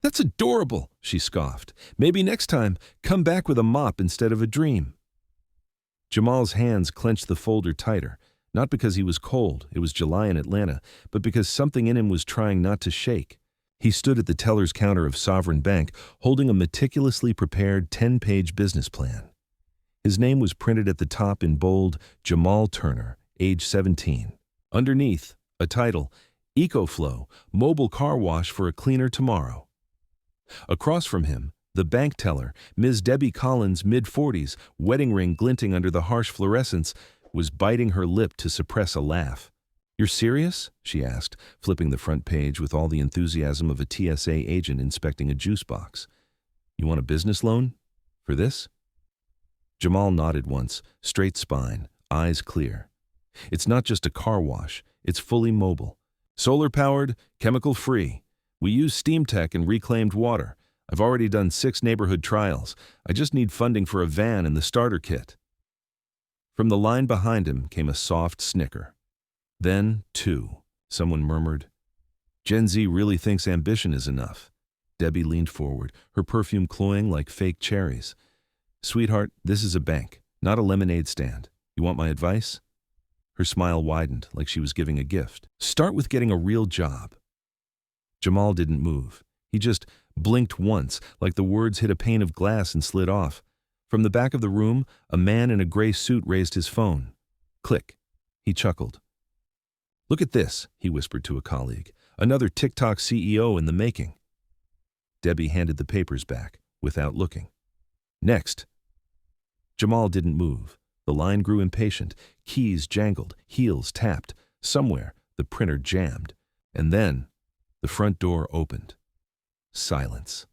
"That's adorable," she scoffed. "Maybe next time, come back with a mop instead of a dream." Jamal's hands clenched the folder tighter, not because he was cold, it was July in Atlanta, but because something in him was trying not to shake. He stood at the teller's counter of Sovereign Bank, holding a meticulously prepared 10-page business plan. His name was printed at the top in bold, Jamal Turner, age 17. Underneath, a title, EcoFlow, Mobile Car Wash for a Cleaner Tomorrow. Across from him, the bank teller, Ms. Debbie Collins, mid-40s, wedding ring glinting under the harsh fluorescence, was biting her lip to suppress a laugh. "You're serious?" she asked, flipping the front page with all the enthusiasm of a TSA agent inspecting a juice box. "You want a business loan? For this?" Jamal nodded once, straight spine, eyes clear. "It's not just a car wash, it's fully mobile. Solar-powered, chemical-free. We use steam tech and reclaimed water. I've already done 6 neighborhood trials. I just need funding for a van and the starter kit." From the line behind him came a soft snicker. Then, 2, someone murmured. "Gen Z really thinks ambition is enough." Debbie leaned forward, her perfume cloying like fake cherries. "Sweetheart, this is a bank, not a lemonade stand. You want my advice?" Her smile widened like she was giving a gift. "Start with getting a real job." Jamal didn't move. He just blinked once, like the words hit a pane of glass and slid off. From the back of the room, a man in a gray suit raised his phone. Click. He chuckled. "Look at this," he whispered to a colleague. "Another TikTok CEO in the making." Debbie handed the papers back, without looking. "Next." Jamal didn't move. The line grew impatient. Keys jangled, heels tapped. Somewhere, the printer jammed. And then, the front door opened. Silence.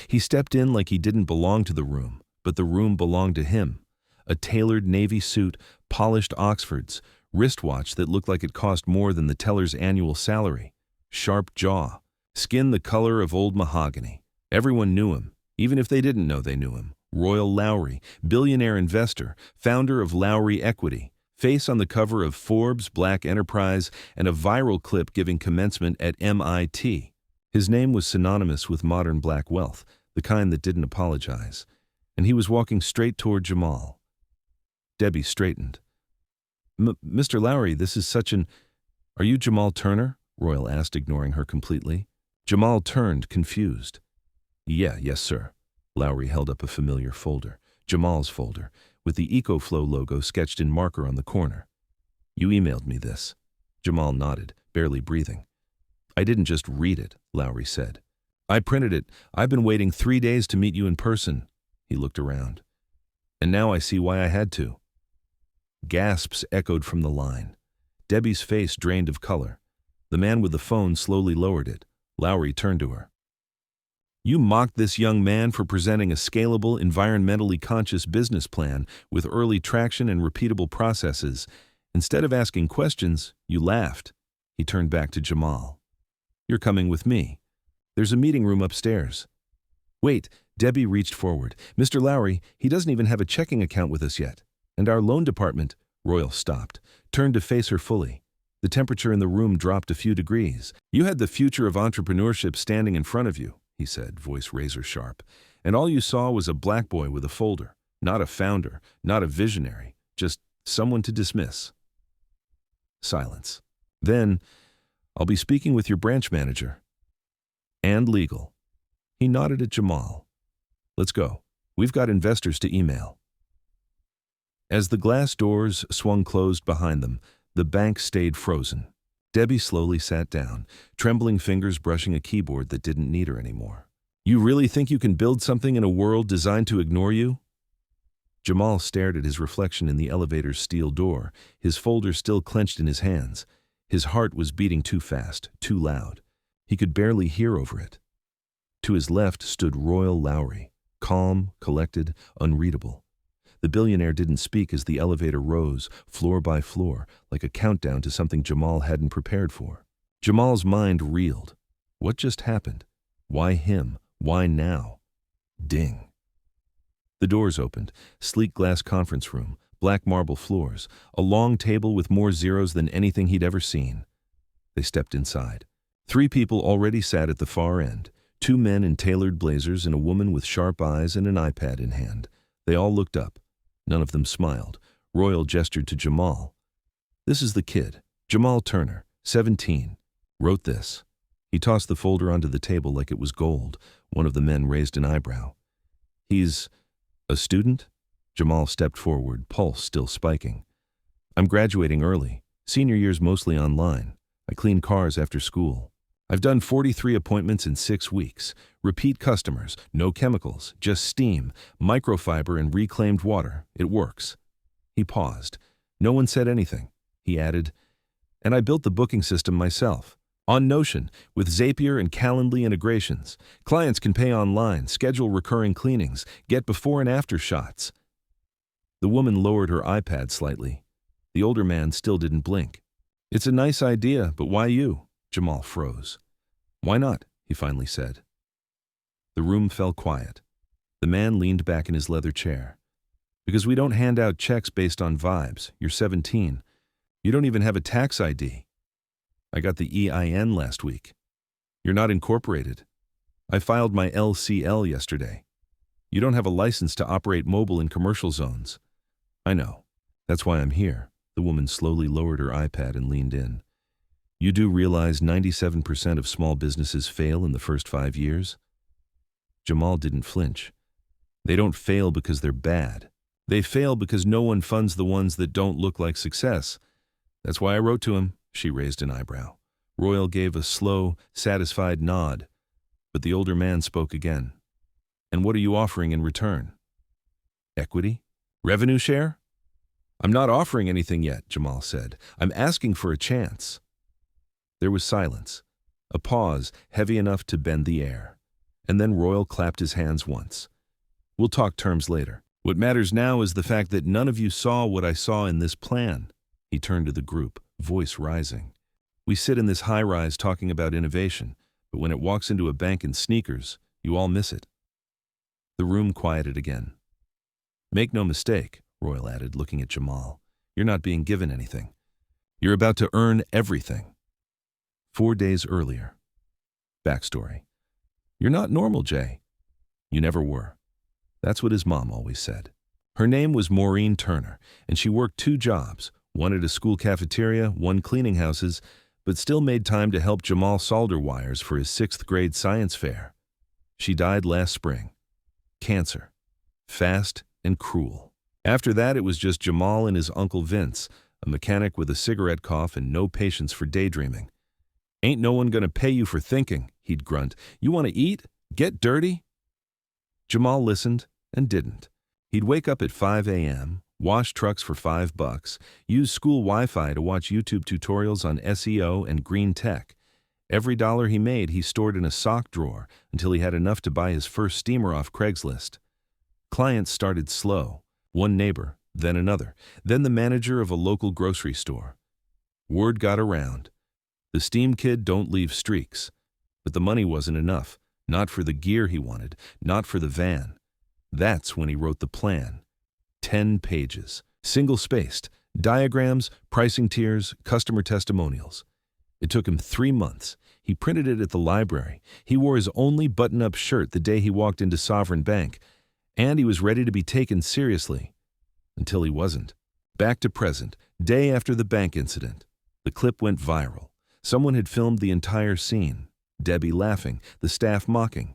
He stepped in like he didn't belong to the room, but the room belonged to him. A tailored navy suit, polished Oxfords, wristwatch that looked like it cost more than the teller's annual salary. Sharp jaw, skin the color of old mahogany. Everyone knew him, even if they didn't know they knew him. Royal Lowry, billionaire investor, founder of Lowry Equity, face on the cover of Forbes, Black Enterprise, and a viral clip giving commencement at MIT. His name was synonymous with modern black wealth, the kind that didn't apologize. And he was walking straight toward Jamal. Debbie straightened. "Mr. Lowry, this is such an—" "Are you Jamal Turner?" Royal asked, ignoring her completely. Jamal turned, confused. Yes, sir." Lowry held up a familiar folder, Jamal's folder, with the EcoFlow logo sketched in marker on the corner. "You emailed me this." Jamal nodded, barely breathing. "I didn't just read it," Lowry said. "I printed it. I've been waiting 3 days to meet you in person." He looked around. "And now I see why I had to." Gasps echoed from the line. Debbie's face drained of color. The man with the phone slowly lowered it. Lowry turned to her. "You mocked this young man for presenting a scalable, environmentally conscious business plan with early traction and repeatable processes. Instead of asking questions, you laughed." He turned back to Jamal. "You're coming with me. There's a meeting room upstairs." "Wait," Debbie reached forward. "Mr. Lowry, he doesn't even have a checking account with us yet. And our loan department—" Royal stopped, turned to face her fully. The temperature in the room dropped a few degrees. "You had the future of entrepreneurship standing in front of you," he said, voice razor sharp. "And all you saw was a black boy with a folder. Not a founder, not a visionary, just someone to dismiss." Silence. Then, "I'll be speaking with your branch manager." "And legal." He nodded at Jamal. "Let's go. We've got investors to email." As the glass doors swung closed behind them, the bank stayed frozen. Debbie slowly sat down, trembling fingers brushing a keyboard that didn't need her anymore. "You really think you can build something in a world designed to ignore you?" Jamal stared at his reflection in the elevator's steel door, his folder still clenched in his hands. His heart was beating too fast, too loud. He could barely hear over it. To his left stood Royal Lowry, calm, collected, unreadable. The billionaire didn't speak as the elevator rose, floor by floor, like a countdown to something Jamal hadn't prepared for. Jamal's mind reeled. What just happened? Why him? Why now? Ding. The doors opened. Sleek glass conference room, black marble floors, a long table with more zeros than anything he'd ever seen. They stepped inside. 3 people already sat at the far end. Two men in tailored blazers and a woman with sharp eyes and an iPad in hand. They all looked up. None of them smiled. Royal gestured to Jamal. "This is the kid, Jamal Turner, 17. Wrote this." He tossed the folder onto the table like it was gold. One of the men raised an eyebrow. "He's a student?" Jamal stepped forward, pulse still spiking. "I'm graduating early. Senior year's mostly online. I clean cars after school. I've done 43 appointments in 6 weeks. Repeat customers, no chemicals, just steam, microfiber, and reclaimed water. It works." He paused. No one said anything. He added, "And I built the booking system myself. On Notion, with Zapier and Calendly integrations. Clients can pay online, schedule recurring cleanings, get before and after shots." The woman lowered her iPad slightly. The older man still didn't blink. "It's a nice idea, but why you?" Jamal froze. "Why not?" he finally said. The room fell quiet. The man leaned back in his leather chair. "Because we don't hand out checks based on vibes. You're 17. You don't even have a tax ID. I got the EIN last week. You're not incorporated. I filed my LCL yesterday. You don't have a license to operate mobile in commercial zones." "I know. That's why I'm here." The woman slowly lowered her iPad and leaned in. "You do realize 97% of small businesses fail in the first 5 years?" Jamal didn't flinch. "They don't fail because they're bad. They fail because no one funds the ones that don't look like success. That's why I wrote to him." She raised an eyebrow. Royal gave a slow, satisfied nod. But the older man spoke again. "And what are you offering in return? Equity? Revenue share?" "I'm not offering anything yet," Jamal said. "I'm asking for a chance." There was silence, a pause heavy enough to bend the air. And then Royal clapped his hands once. "We'll talk terms later. What matters now is the fact that none of you saw what I saw in this plan." He turned to the group, voice rising. "We sit in this high-rise talking about innovation, but when it walks into a bank in sneakers, you all miss it." The room quieted again. "Make no mistake," Royal added, looking at Jamal. "You're not being given anything. You're about to earn everything." 4 days earlier. Backstory. "You're not normal, Jay." "You never were." That's what his mom always said. Her name was Maureen Turner, and she worked 2 jobs, one at a school cafeteria, one cleaning houses, but still made time to help Jamal solder wires for his 6th grade science fair. She died last spring. Cancer. Fast and cruel. After that, it was just Jamal and his Uncle Vince, a mechanic with a cigarette cough and no patience for daydreaming. "Ain't no one gonna pay you for thinking," he'd grunt. "You want to eat? Get dirty?" Jamal listened and didn't. He'd wake up at 5 a.m., wash trucks for $5, use school Wi-Fi to watch YouTube tutorials on SEO and green tech. Every dollar he made, he stored in a sock drawer until he had enough to buy his first steamer off Craigslist. Clients started slow. One neighbor, then another, then the manager of a local grocery store. Word got around. The steam kid don't leave streaks. But the money wasn't enough. Not for the gear he wanted, not for the van. That's when he wrote the plan. 10 pages, single-spaced, diagrams, pricing tiers, customer testimonials. It took him 3 months. He printed it at the library. He wore his only button-up shirt the day he walked into Sovereign Bank. And he was ready to be taken seriously. Until he wasn't. Back to present, day after the bank incident. The clip went viral. Someone had filmed the entire scene. Debbie laughing, the staff mocking.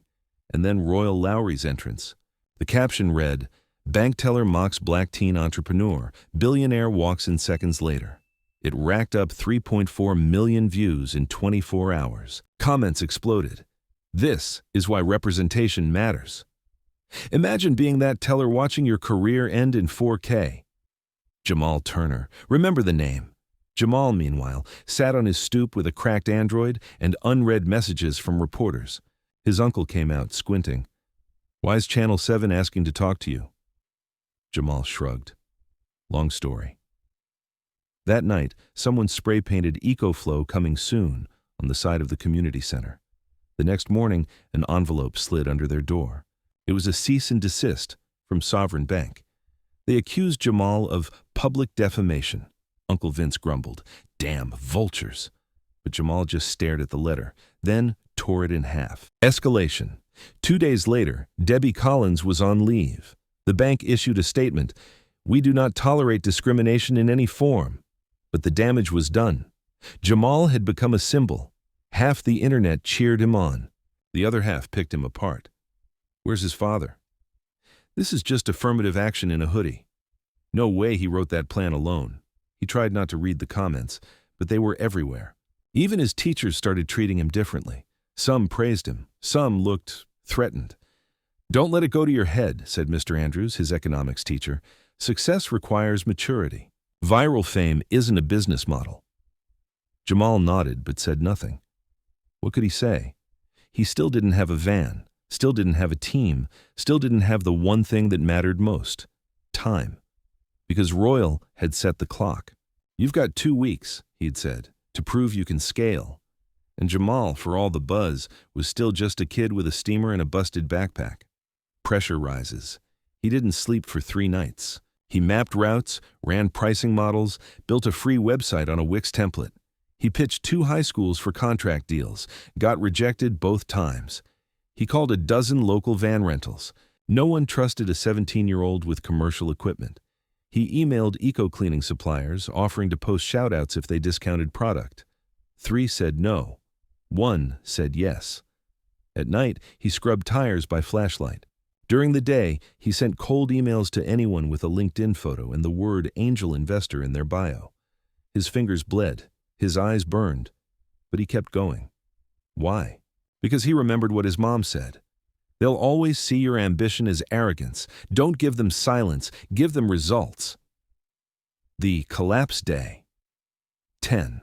And then Royal Lowry's entrance. The caption read, "Bank teller mocks black teen entrepreneur. Billionaire walks in seconds later." It racked up 3.4 million views in 24 hours. Comments exploded. "This is why representation matters." Imagine being that teller watching your career end in 4K. Jamal Turner. Remember the name. Jamal, meanwhile, sat on his stoop with a cracked Android and unread messages from reporters. His uncle came out, squinting. "Why's Channel 7 asking to talk to you?" Jamal shrugged. Long story. That night, someone spray-painted EcoFlow coming soon on the side of the community center. The next morning, an envelope slid under their door. It was a cease and desist from Sovereign Bank. They accused Jamal of public defamation. Uncle Vince grumbled, "Damn vultures." But Jamal just stared at the letter, then tore tore it in half. Escalation. 2 days later, Debbie Collins was on leave. The bank issued a statement, "We do not tolerate discrimination in any form." But the damage was done. Jamal had become a symbol. Half the internet cheered him on. The other half picked him apart. Where's his father? This is just affirmative action in a hoodie. No way he wrote that plan alone. He tried not to read the comments, but they were everywhere. Even his teachers started treating him differently. Some praised him. Some looked threatened. "Don't let it go to your head," said Mr. Andrews, his economics teacher. "Success requires maturity. Viral fame isn't a business model." Jamal nodded but said nothing. What could he say? He still didn't have a van, still didn't have a team, still didn't have the one thing that mattered most: time. Because Royal had set the clock. "You've got 2 weeks," he'd said, "to prove you can scale." And Jamal, for all the buzz, was still just a kid with a steamer and a busted backpack. Pressure rises. He didn't sleep for 3 nights. He mapped routes, ran pricing models, built a free website on a Wix template. He pitched 2 high schools for contract deals, got rejected both times. He called a dozen local van rentals. No one trusted a 17-year-old with commercial equipment. He emailed eco-cleaning suppliers, offering to post shout-outs if they discounted product. 3 said no. 1 said yes. At night, he scrubbed tires by flashlight. During the day, he sent cold emails to anyone with a LinkedIn photo and the word angel investor in their bio. His fingers bled. His eyes burned, but he kept going. Why? Because he remembered what his mom said. "They'll always see your ambition as arrogance. Don't give them silence, give them results." The collapse day. 10.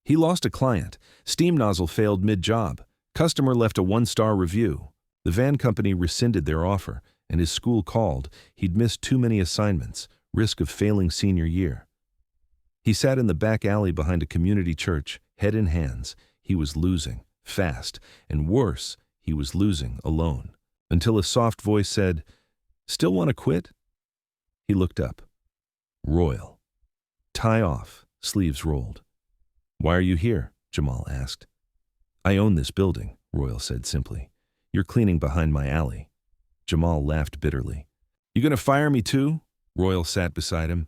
He lost a client. Steam nozzle failed mid-job. Customer left a 1-star review. The van company rescinded their offer, and his school called. He'd missed too many assignments, risk of failing senior year. He sat in the back alley behind a community church, head in hands. He was losing, fast, and worse, he was losing alone. Until a soft voice said, "Still want to quit?" He looked up. Royal. Tie off, sleeves rolled. "Why are you here?" Jamal asked. "I own this building," Royal said simply. "You're cleaning behind my alley." Jamal laughed bitterly. "You gonna fire me too?" Royal sat beside him.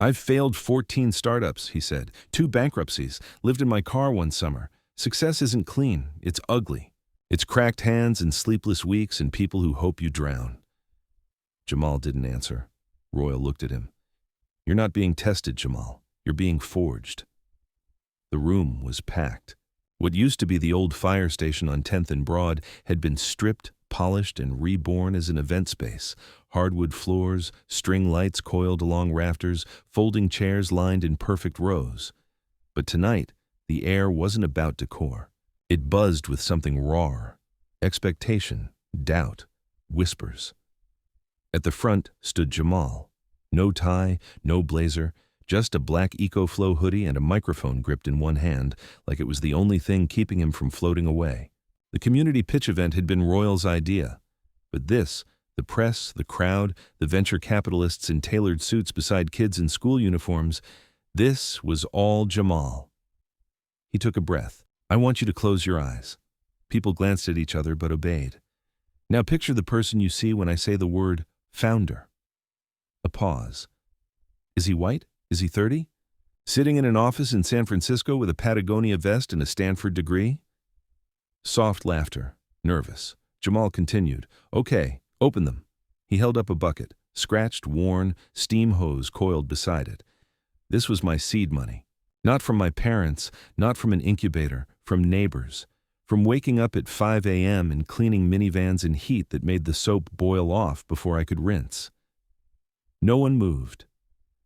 "I've failed 14 startups," he said. 2 bankruptcies. Lived in my car one summer. Success isn't clean. It's ugly. It's cracked hands and sleepless weeks and people who hope you drown. Jamal didn't answer. Royal looked at him. "You're not being tested, Jamal. You're being forged." The room was packed. What used to be the old fire station on 10th and Broad had been stripped, polished, and reborn as an event space. Hardwood floors, string lights coiled along rafters, folding chairs lined in perfect rows. But tonight, the air wasn't about decor. It buzzed with something raw. Expectation, doubt, whispers. At the front stood Jamal. No tie, no blazer, just a black EcoFlow hoodie and a microphone gripped in one hand, like it was the only thing keeping him from floating away. The community pitch event had been Royal's idea. But this, the press, the crowd, the venture capitalists in tailored suits beside kids in school uniforms, this was all Jamal. He took a breath. "I want you to close your eyes." People glanced at each other but obeyed. "Now picture the person you see when I say the word founder." A pause. "Is he white? Is he 30? Sitting in an office in San Francisco with a Patagonia vest and a Stanford degree?" Soft laughter, nervous. Jamal continued, "Okay, open them." He held up a bucket, scratched, worn, steam hose coiled beside it. "This was my seed money. Not from my parents, not from an incubator, from neighbors. From waking up at 5 a.m. and cleaning minivans in heat that made the soap boil off before I could rinse." No one moved.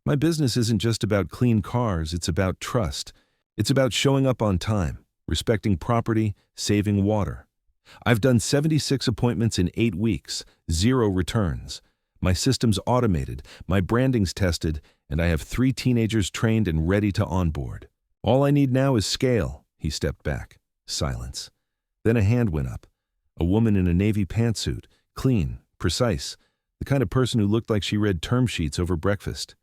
"My business isn't just about clean cars, it's about trust. It's about showing up on time, respecting property, saving water. I've done 76 appointments in 8 weeks, 0 returns. My system's automated, my branding's tested, and I have 3 teenagers trained and ready to onboard. All I need now is scale." He stepped back. Silence. Then a hand went up. A woman in a navy pantsuit, clean, precise, the kind of person who looked like she read term sheets over breakfast.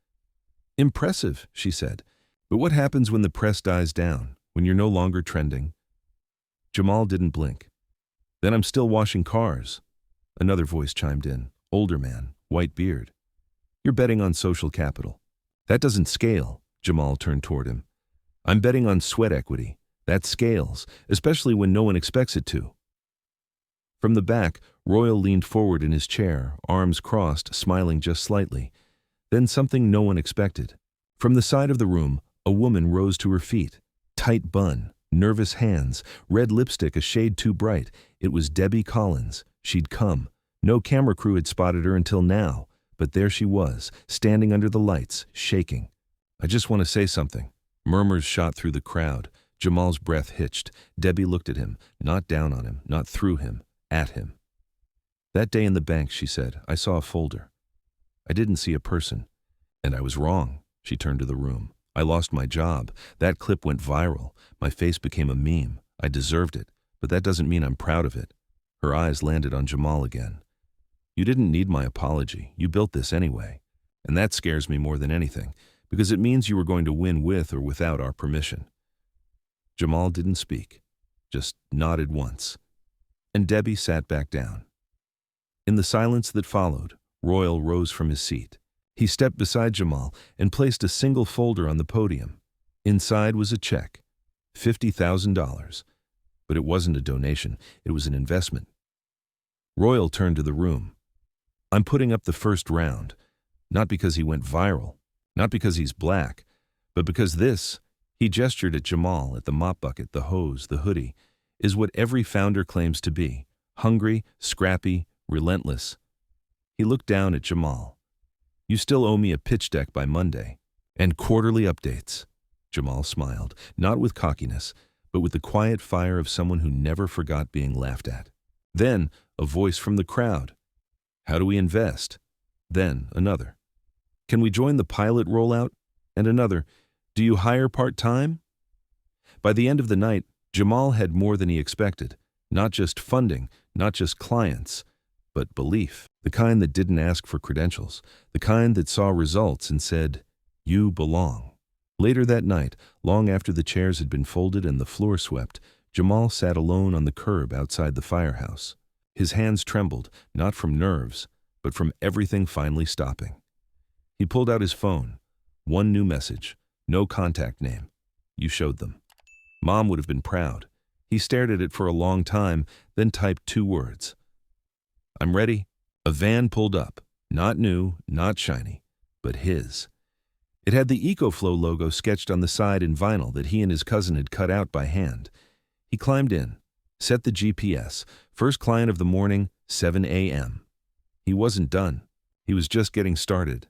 "Impressive," she said. "But what happens when the press dies down, when you're no longer trending?" Jamal didn't blink. Then I'm still washing cars. Another voice chimed in, older man, white beard. You're betting on social capital. That doesn't scale. Jamal turned toward him. I'm betting on sweat equity. That scales, especially when no one expects it to. From the back, Royal leaned forward in his chair, arms crossed, smiling just slightly. Then something no one expected. From the side of the room, a woman rose to her feet. Tight bun, nervous hands, red lipstick a shade too bright. It was Debbie Collins. She'd come. No camera crew had spotted her until now, but there she was, standing under the lights, shaking. I just want to say something. Murmurs shot through the crowd. Jamal's breath hitched. Debbie looked at him, not down on him, not through him, at him. That day in the bank, she said, I saw a folder. I didn't see a person. And I was wrong. She turned to the room. I lost my job. That clip went viral. My face became a meme. I deserved it, but that doesn't mean I'm proud of it. Her eyes landed on Jamal again. You didn't need my apology. You built this anyway. And that scares me more than anything, because it means you were going to win with or without our permission. Jamal didn't speak, just nodded once. And Debbie sat back down. In the silence that followed, Royal rose from his seat. He stepped beside Jamal and placed a single folder on the podium. Inside was a check, $50,000. But it wasn't a donation, it was an investment. Royal turned to the room. I'm putting up the first round, not because he went viral, not because he's black, but because this, he gestured at Jamal, at the mop bucket, the hose, the hoodie, is what every founder claims to be: hungry, scrappy, relentless. He looked down at Jamal. You still owe me a pitch deck by Monday, and quarterly updates. Jamal smiled, not with cockiness, but with the quiet fire of someone who never forgot being laughed at. Then, a voice from the crowd. How do we invest? Then, another. Can we join the pilot rollout? And another. Do you hire part-time? By the end of the night, Jamal had more than he expected. Not just funding, not just clients, but belief. The kind that didn't ask for credentials. The kind that saw results and said, you belong. Later that night, long after the chairs had been folded and the floor swept, Jamal sat alone on the curb outside the firehouse. His hands trembled, not from nerves, but from everything finally stopping. He pulled out his phone. One new message. No contact name. You showed them. Mom would have been proud. He stared at it for a long time, then typed 2 words. I'm ready. A van pulled up. Not new, not shiny, but his. It had the EcoFlow logo sketched on the side in vinyl that he and his cousin had cut out by hand. He climbed in, set the GPS. First client of the morning, 7 a.m. He wasn't done. He was just getting started.